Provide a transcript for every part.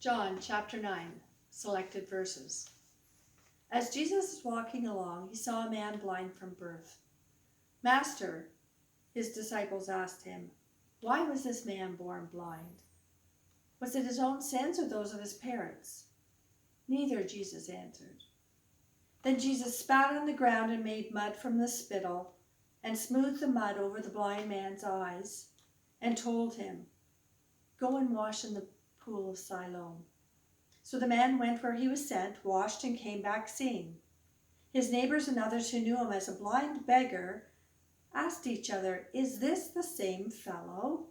John chapter 9, selected verses. As Jesus was walking along, he saw a man blind from birth. Master, his disciples asked him, why was this man born blind? Was it his own sins or those of his parents? Neither, Jesus answered. Then Jesus spat on the ground and made mud from the spittle and smoothed the mud over the blind man's eyes and told him, go and wash in the pool of Siloam. So the man went where he was sent, washed, and came back seeing. His neighbors and others who knew him as a blind beggar asked each other, is this the same fellow?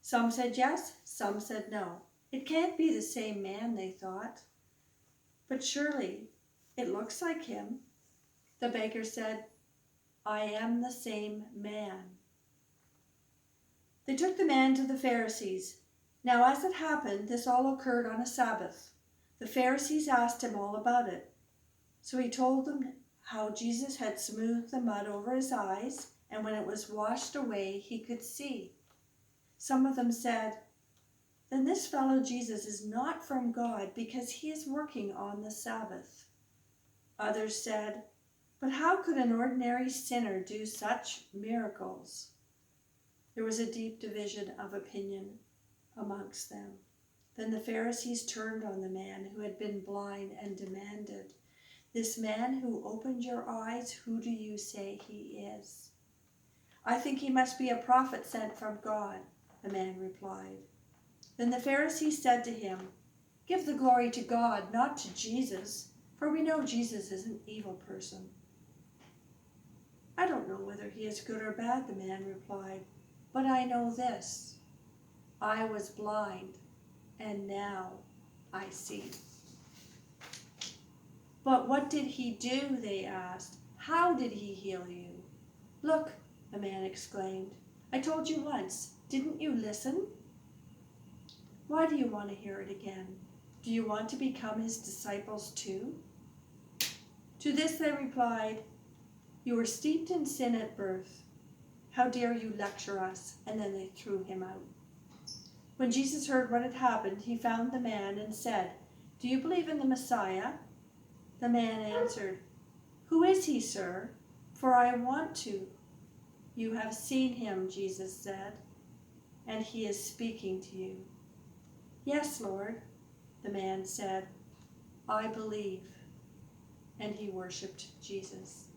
Some said yes, some said no. It can't be the same man, they thought. But surely it looks like him. The beggar said, I am the same man. They took the man to the Pharisees. Now, as it happened, this all occurred on a Sabbath. The Pharisees asked him all about it. So he told them how Jesus had smoothed the mud over his eyes, and when it was washed away, he could see. Some of them said, then this fellow Jesus is not from God, because he is working on the Sabbath. Others said, but how could an ordinary sinner do such miracles? There was a deep division of opinion amongst them. Then the Pharisees turned on the man who had been blind and demanded, this man who opened your eyes, who do you say he is? I think he must be a prophet sent from God, the man replied. Then the Pharisees said to him, give the glory to God, not to Jesus, for we know Jesus is an evil person. I don't know whether he is good or bad, the man replied, but I know this. I was blind, and now I see. But what did he do, they asked. How did he heal you? Look, the man exclaimed. I told you once. Didn't you listen? Why do you want to hear it again? Do you want to become his disciples too? To this they replied, you were steeped in sin at birth. How dare you lecture us? And then they threw him out. When Jesus heard what had happened, he found the man and said, do you believe in the Messiah? The man answered, who is he, sir? For I want to. You have seen him, Jesus said, and he is speaking to you. Yes, Lord, the man said, I believe. And he worshipped Jesus.